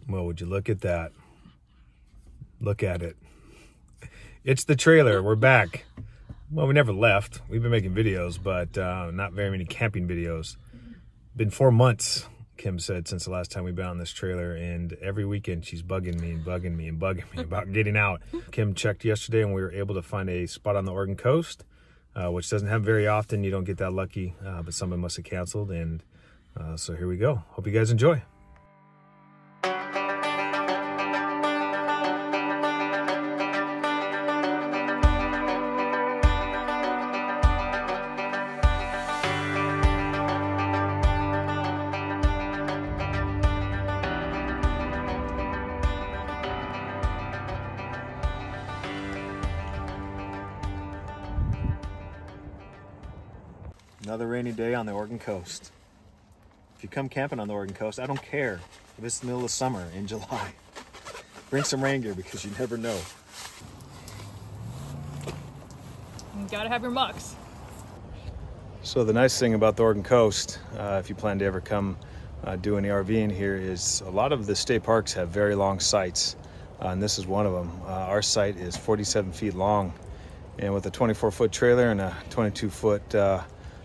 Well, would you look at that? Look at it. It's the trailer. We're back. Well, we never left. We've been making videos, but not very many camping videos. Been 4 months, Kim said, since the last time we've been on this trailer, and every weekend she's bugging me and bugging me and bugging me about getting out. Kim checked yesterday and we were able to find a spot on the Oregon coast, which doesn't happen very often. You don't get that lucky, but someone must have canceled, and so here we go. Hope you guys enjoy. Another rainy day on the Oregon coast. If you come camping on the Oregon coast, I don't care if it's the middle of summer in July. Bring some rain gear because you never know. You gotta have your mucks. So the nice thing about the Oregon coast, if you plan to ever come do any RVing here, is a lot of the state parks have very long sites, and this is one of them. Our site is 47 feet long, and with a 24-foot trailer and a 22-foot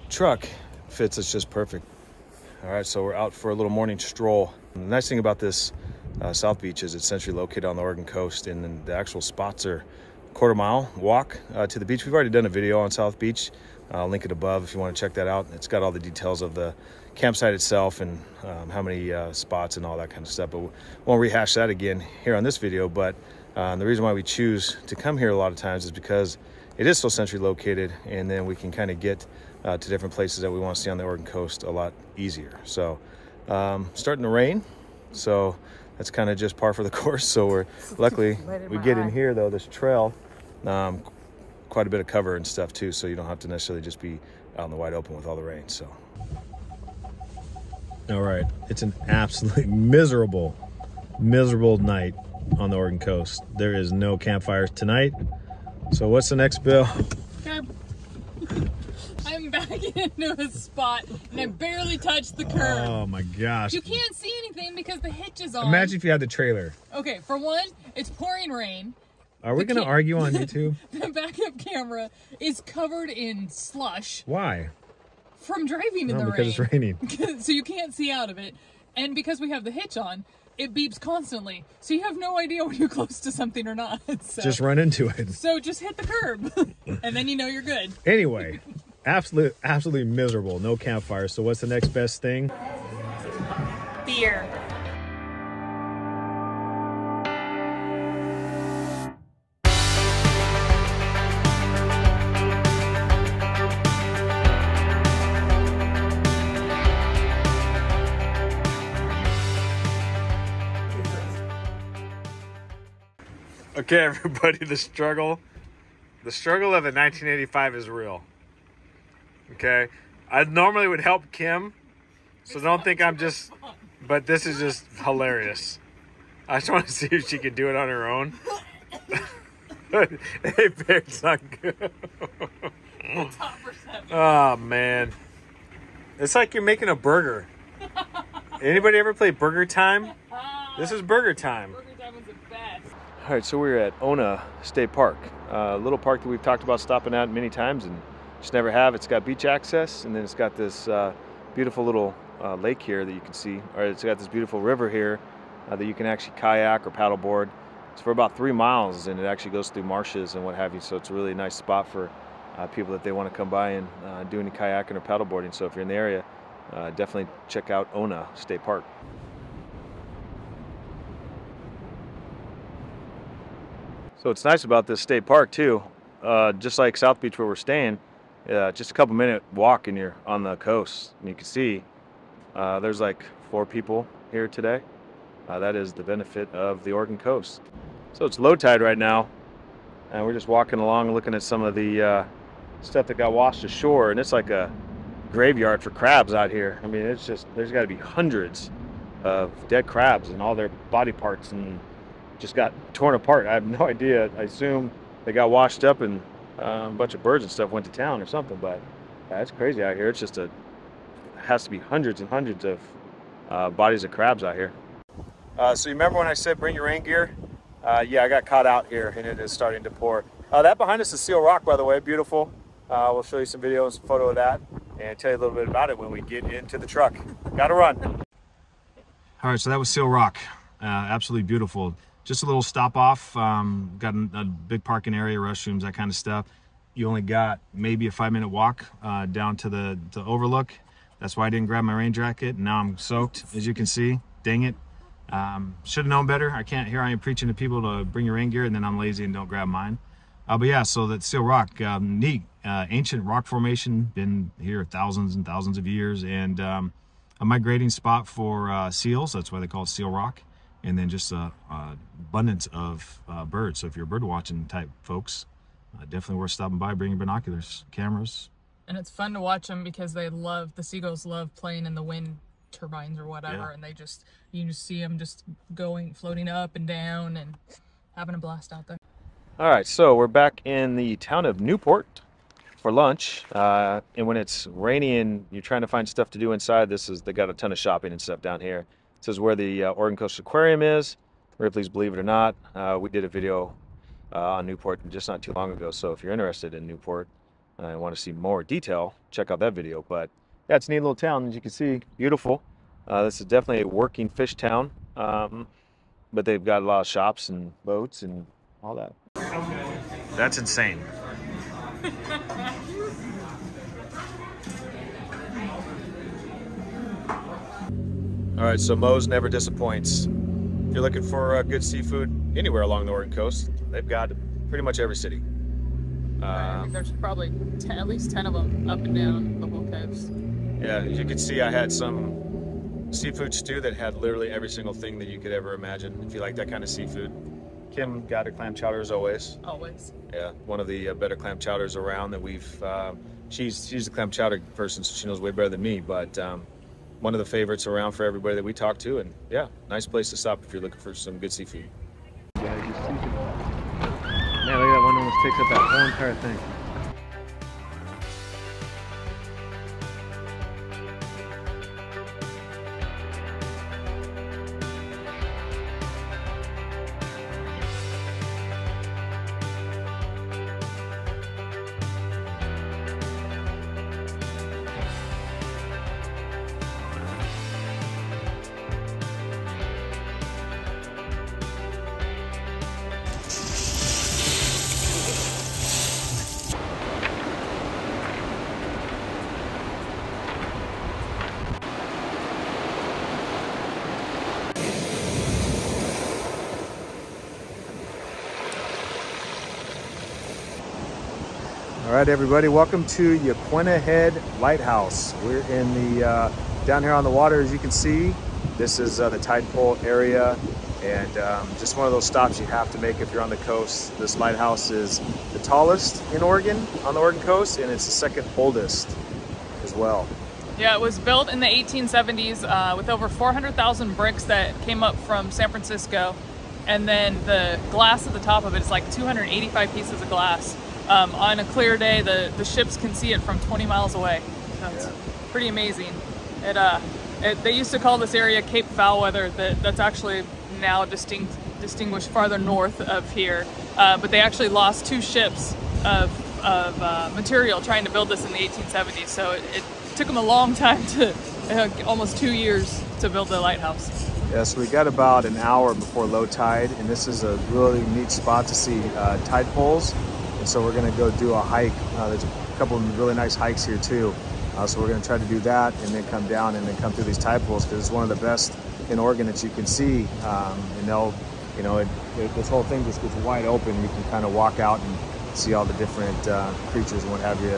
truck, fits us just perfect. All right, so we're out for a little morning stroll. And the nice thing about this South Beach is it's centrally located on the Oregon coast, and then the actual spots are a quarter-mile walk to the beach. We've already done a video on South Beach. I'll link it above if you want to check that out. It's got all the details of the campsite itself and how many spots and all that kind of stuff, but we won't rehash that again here on this video. But the reason why we choose to come here a lot of times is because it is so centrally located, and then we can kind of get to different places that we want to see on the Oregon coast a lot easier. So starting to rain, so that's kind of just par for the course. So we're luckily we get in here though, this trail, quite a bit of cover and stuff too, so you don't have to necessarily just be out in the wide open with all the rain. So all right, it's an absolutely miserable night on the Oregon coast. There is no campfires tonight. So what's the next bill? Okay. I'm backing into a spot and I barely touched the curb. Oh my gosh. You can't see anything because the hitch is on. Imagine if you had the trailer. Okay, for one, it's pouring rain. Are we going to argue on YouTube? The backup camera is covered in slush. Why? From driving in the rain. Because it's raining. So you can't see out of it. And because we have the hitch on, it beeps constantly. So you have no idea when you're close to something or not. So, just run into it. So just hit the curb and then you know you're good. Anyway, absolutely miserable. No campfire. So what's the next best thing? Beer. Okay, everybody, the struggle of the 1985 is real. Okay, I normally would help Kim, so don't think I'm just, but this is just hilarious. I just want to see if she can do it on her own. Hey, babe, it's not good. Oh, man. It's like you're making a burger. Anybody ever play Burger Time? This is Burger Time. Burger Time was the best. All right, so we're at Ona State Park, a little park that we've talked about stopping at many times and just never have. It's got beach access, and then it's got this beautiful little lake here that you can see, or it's got this beautiful river here that you can actually kayak or paddleboard. It's for about 3 miles, and it actually goes through marshes and what have you, so it's a really nice spot for people that they want to come by and do any kayaking or paddleboarding. So if you're in the area, definitely check out Ona State Park. So what's nice about this state park too, just like South Beach where we're staying, just a couple minute walk and you're on the coast. And you can see there's like 4 people here today. That is the benefit of the Oregon coast. So it's low tide right now, and we're just walking along looking at some of the stuff that got washed ashore, and it's like a graveyard for crabs out here. I mean, it's just, there's got to be hundreds of dead crabs and all their body parts and just got torn apart. I have no idea. I assume they got washed up and a bunch of birds and stuff went to town or something, but it's crazy out here. It's just has to be hundreds and hundreds of bodies of crabs out here. So you remember when I said bring your rain gear? Yeah, I got caught out here and it is starting to pour. That behind us is Seal Rock, by the way, beautiful. We'll show you some video and some photo of that and tell you a little bit about it when we get into the truck. Gotta run. All right, so that was Seal Rock. Absolutely beautiful. Just a little stop off. Got a big parking area, restrooms, that kind of stuff. You only got maybe a 5-minute walk down to the overlook. That's why I didn't grab my rain jacket. Now I'm soaked, as you can see. Dang it. Should have known better. Here I am preaching to people to bring your rain gear, and then I'm lazy and don't grab mine. But yeah, so that's Seal Rock. Neat, ancient rock formation, been here thousands and thousands of years, and a migrating spot for seals. That's why they call it Seal Rock. And then just abundance of birds. So if you're bird watching type folks, definitely worth stopping by. Bring your binoculars, cameras. And it's fun to watch them because the seagulls love playing in the wind turbines or whatever, and you just see them just floating up and down and having a blast out there. All right, so we're back in the town of Newport for lunch, and when it's rainy and you're trying to find stuff to do inside, they got a ton of shopping and stuff down here. This is where the Oregon Coast Aquarium is. Ripley's Believe It or Not. We did a video on Newport just not too long ago, so if you're interested in Newport and want to see more detail, check out that video. But yeah, it's a neat little town, as you can see, beautiful. This is definitely a working fish town, but they've got a lot of shops and boats and all that. That's insane. All right, so Moe's never disappoints. If you're looking for good seafood anywhere along the Oregon coast, they've got pretty much every city. There's probably at least 10 of them up and down the whole coast. Yeah, as you can see, I had some seafood stew that had literally every single thing that you could ever imagine if you like that kind of seafood. Kim got her clam chowder as always. Always. Yeah, one of the better clam chowders around that we've. She's a clam chowder person, so she knows way better than me. But one of the favorites around for everybody that we talk to, and yeah, nice place to stop if you're looking for some good seafood. Yeah, just seafood. Man, look at that one, almost takes up that whole entire thing. All right, everybody, welcome to Yaquina Head Lighthouse. We're in the down here on the water, as you can see. This is the tide pole area, and just one of those stops you have to make if you're on the coast. This lighthouse is the tallest in Oregon, on the Oregon coast, and it's the second oldest as well. Yeah, it was built in the 1870s with over 400,000 bricks that came up from San Francisco, and then the glass at the top of it is like 285 pieces of glass. On a clear day, the ships can see it from 20 miles away. So it's pretty amazing. They used to call this area Cape Foulweather. That's actually now distinguished farther north of here. But they actually lost 2 ships of material trying to build this in the 1870s. So it took them a long time almost 2 years to build the lighthouse. Yeah, so we got about an hour before low tide, and this is a really neat spot to see tide poles. And so we're going to go do a hike. There's a couple of really nice hikes here too. So we're going to try to do that and then come down and then come through these tide pools, because it's one of the best in Oregon that you can see. And they'll, this whole thing just gets wide open. You can kind of walk out and see all the different creatures and what have you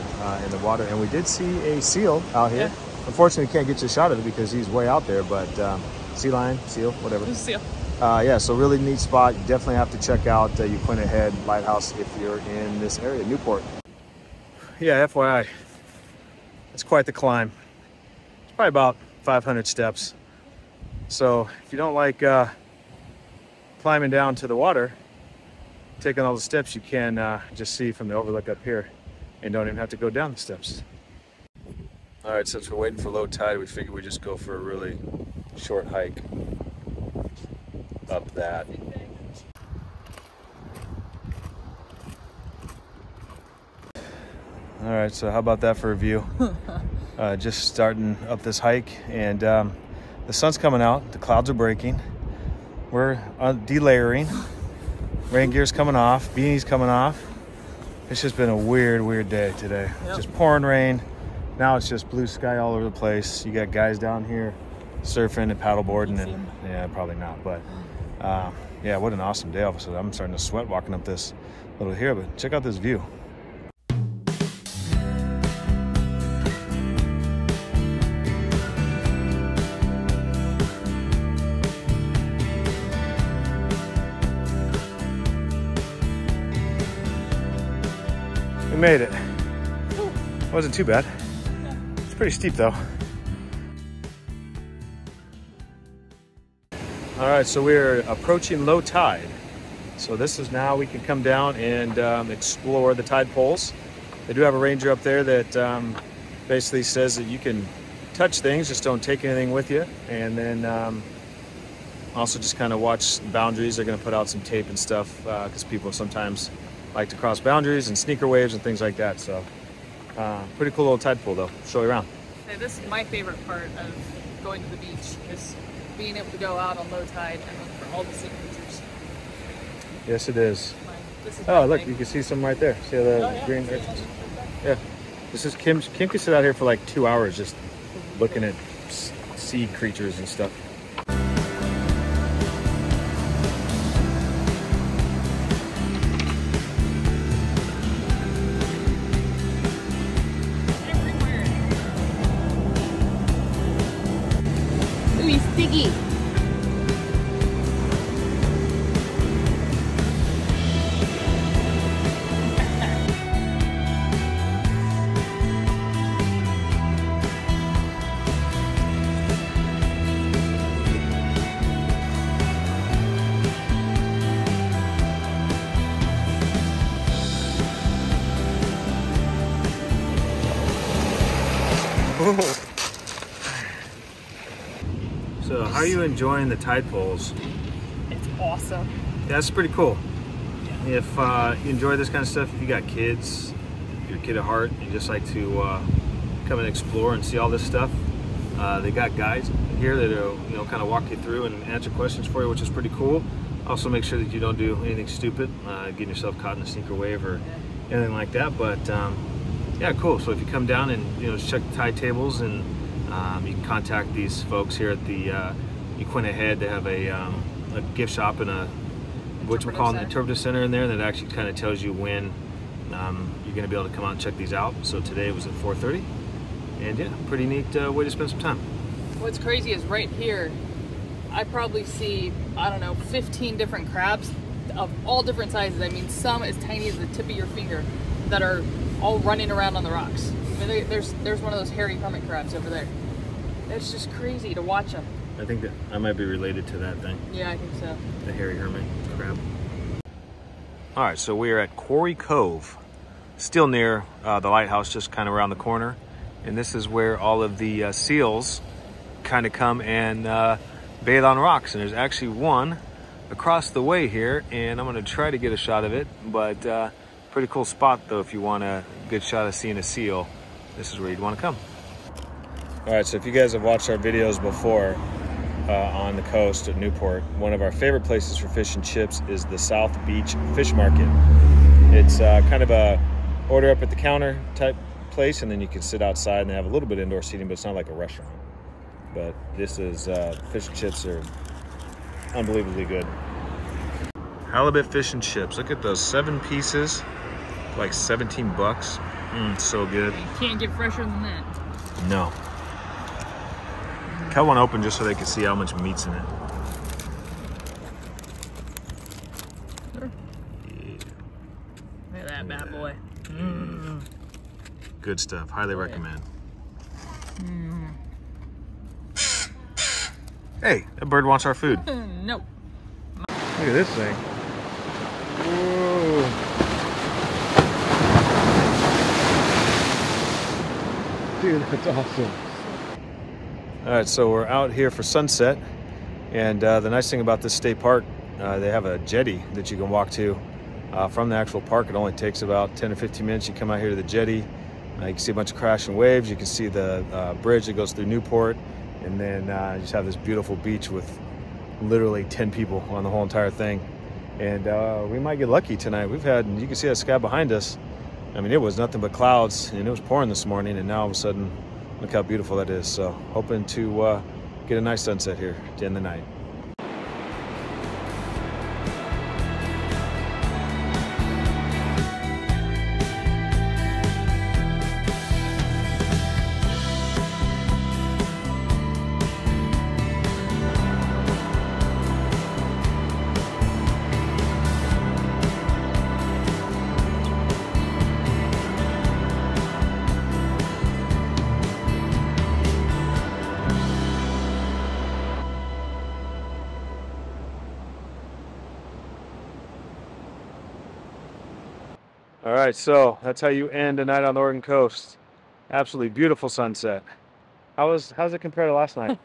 in the water. And we did see a seal out here. Yeah. Unfortunately, we can't get you a shot of it because he's way out there, but sea lion, seal, whatever. It was a seal. Yeah, so really neat spot. You definitely have to check out Yaquina Head Lighthouse if you're in this area, Newport. Yeah, FYI, it's quite the climb. It's probably about 500 steps. So if you don't like climbing down to the water, taking all the steps, you can just see from the overlook up here and don't even have to go down the steps. All right, since we're waiting for low tide, we figured we'd just go for a really short hike. up that. All right, so how about that for a view? Just starting up this hike, and the sun's coming out, the clouds are breaking, we're delayering, rain gear's coming off, beanies coming off. It's just been a weird day today. Yep. Just pouring rain. Now it's just blue sky all over the place. You got guys down here surfing and paddleboarding, and yeah, probably not, but yeah, what an awesome day. All of a sudden I'm starting to sweat walking up this little hill, but check out this view. We made it. Wasn't too bad. It's pretty steep though. All right, so we're approaching low tide. So this is now we can come down and explore the tide poles. They do have a ranger up there that basically says that you can touch things, just don't take anything with you. And then also just kind of watch boundaries. They're gonna put out some tape and stuff because people sometimes like to cross boundaries and sneaker waves and things like that. So pretty cool little tide pool though. Show you around. Hey, this is my favorite part of going to the beach, is being able to go out on low tide and look for all the sea creatures. Yes, it is. Oh, look, you can see some right there. See the green urchins? Yeah. This is Kim. Kim can sit out here for like 2 hours just looking at sea creatures and stuff. Sticky. So how are you enjoying the tide poles? It's awesome. Yeah, that's pretty cool. Yeah. If you enjoy this kind of stuff, if you got kids, if you're a kid at heart, you just like to come and explore and see all this stuff, they got guides here that'll kind of walk you through and answer questions for you, which is pretty cool. Also make sure that you don't do anything stupid, getting yourself caught in a sneaker wave or anything like that. But yeah, cool. So if you come down and just check the tide tables, and you can contact these folks here at the Yaquina Head. They have a gift shop and a interpretive center in there that actually kind of tells you when you're going to be able to come out and check these out. So today was at 4:30, and yeah, pretty neat way to spend some time. What's crazy is right here, I probably see, I don't know, 15 different crabs of all different sizes. I mean, some as tiny as the tip of your finger that are all running around on the rocks. I mean, there's one of those hairy hermit crabs over there. It's just crazy to watch them. I think that I might be related to that thing. Yeah, I think so. The hairy hermit crab. All right, so we are at Quarry Cove, still near the lighthouse, just kind of around the corner. And this is where all of the seals kind of come and bathe on rocks. And there's actually one across the way here, and I'm gonna try to get a shot of it, but pretty cool spot though. If you want a good shot of seeing a seal, this is where you'd want to come. All right, so if you guys have watched our videos before on the coast at Newport, one of our favorite places for fish and chips is the South Beach Fish Market. It's kind of a order up at the counter type place, and then you can sit outside, and they have a little bit of indoor seating, but it's not like a restaurant. But this is fish and chips are unbelievably good. Halibut fish and chips. Look at those 7 pieces, like 17 bucks. So good. You can't get fresher than that. No. Cut one open just so they can see how much meat's in it. Sure. Yeah. Look at that bad boy. Good stuff. Highly recommend. Hey, that bird wants our food. Nope. Look at this thing. Whoa. Dude, that's awesome. All right, so we're out here for sunset. And the nice thing about this state park, they have a jetty that you can walk to from the actual park. It only takes about 10 or 15 minutes. You come out here to the jetty, you can see a bunch of crashing waves. You can see the bridge that goes through Newport, and then you just have this beautiful beach with literally 10 people on the whole entire thing. And we might get lucky tonight. We've had, you can see that sky behind us. I mean, it was nothing but clouds, and it was pouring this morning, and now all of a sudden, look how beautiful that is. So hoping to get a nice sunset here at the end of the night. All right, so that's how you end a night on the Oregon coast. Absolutely beautiful sunset. How's it compared to last night?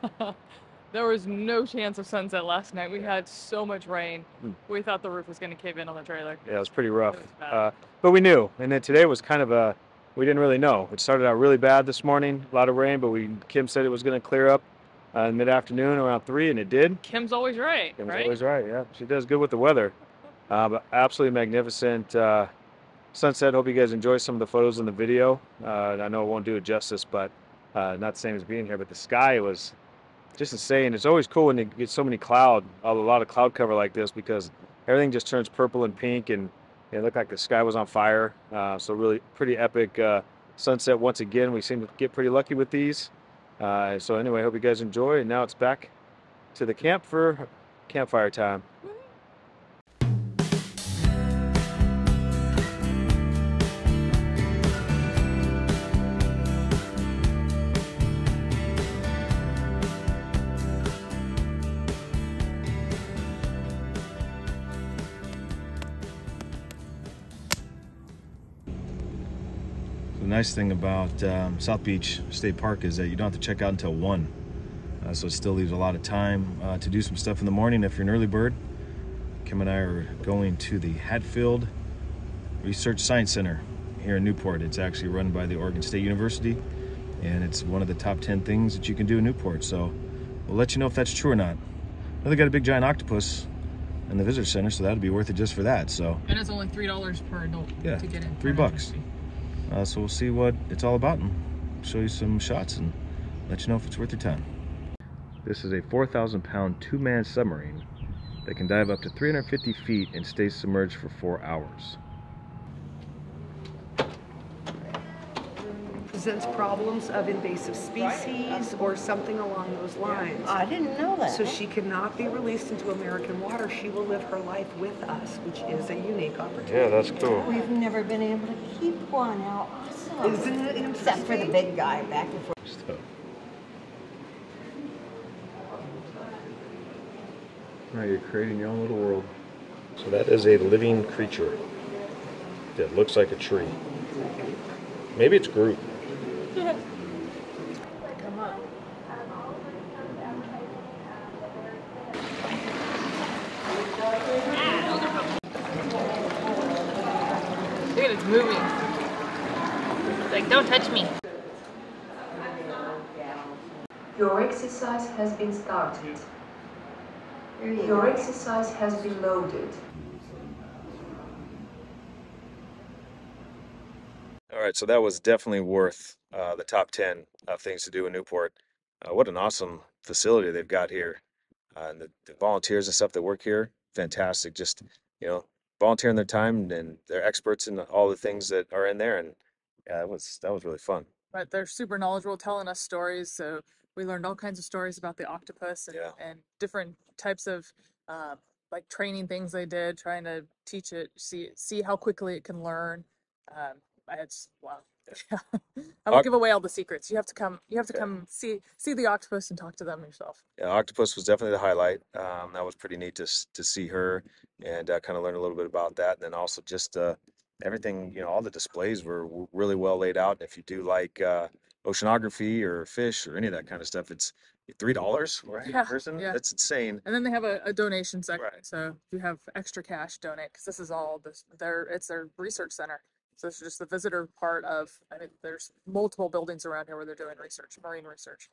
There was no chance of sunset last night. We had so much rain. We thought the roof was going to cave in on the trailer. Yeah, it was pretty rough. It was bad. But we knew, and then today was kind of we didn't really know. It started out really bad this morning, a lot of rain, but Kim said it was going to clear up mid-afternoon around 3, and it did. Kim's always right, Kim's right? always right, yeah. She does good with the weather. But absolutely magnificent sunset. Hope you guys enjoy some of the photos in the video. I know it won't do it justice, but not the same as being here. But the sky was just insane. It's always cool when you get so many a lot of cloud cover like this, because everything just turns purple and pink, and it looked like the sky was on fire. So really pretty epic sunset once again. We seem to get pretty lucky with these. So anyway, hope you guys enjoy. And now it's back to the camp for campfire time. The nice thing about South Beach State Park is that you don't have to check out until 1. So it still leaves a lot of time to do some stuff in the morning if you're an early bird. Kim and I are going to the Hatfield Research Science Center here in Newport. It's actually run by the Oregon State University, and it's one of the top 10 things that you can do in Newport. So we'll let you know if that's true or not. Well, they got a big giant octopus in the visitor center, so that'd be worth it just for that. So. And it's only $3 per adult to get in. $3. So we'll see what it's all about and show you some shots and let you know if it's worth your time. This is a 4,000-pound two-man submarine that can dive up to 350 feet and stay submerged for 4 hours. Presents problems of invasive species or something along those lines. I didn't know that. So she cannot be released into American water. She will live her life with us, which is a unique opportunity. Yeah, that's cool. We've never been able to keep one out. Awesome. Isn't it interesting? Except for the big guy back and forth. Now you're creating your own little world. So that is a living creature that looks like a tree. Maybe it's Groot. Come on. Look at it, it's moving. It's like, don't touch me. Your exercise has been started. Your exercise has been loaded. All right, so that was definitely worth the top 10 things to do in Newport. What an awesome facility they've got here. And the volunteers and stuff that work here, fantastic. Just, volunteering their time, and they're experts in all the things that are in there. And yeah, that was really fun. Right, they're super knowledgeable, telling us stories. So we learned all kinds of stories about the octopus and different types of like training things they did, trying to teach it, see how quickly it can learn. Wow. I won't give away all the secrets. You have to come see the octopus and talk to them yourself. Yeah, octopus was definitely the highlight. That was pretty neat to see her and kind of learn a little bit about that. And then also just everything, all the displays were really well laid out. And if you do like oceanography or fish or any of that kind of stuff, it's $3, right? Yeah, Person? yeah. That's insane. And then they have a donation section. Right. So if you have extra cash, donate, because this is all this. It's their research center. So it's just the visitor part of. I mean, there's multiple buildings around here where they're doing research, marine research.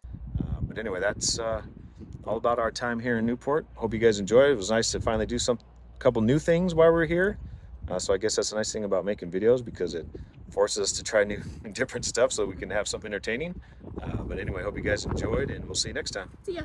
But anyway, that's all about our time here in Newport. Hope you guys enjoy it. It was nice to finally do a couple new things while we're here. So I guess that's the nice thing about making videos, because it forces us to try new different stuff so we can have something entertaining. But anyway, hope you guys enjoyed, and we'll see you next time. See ya.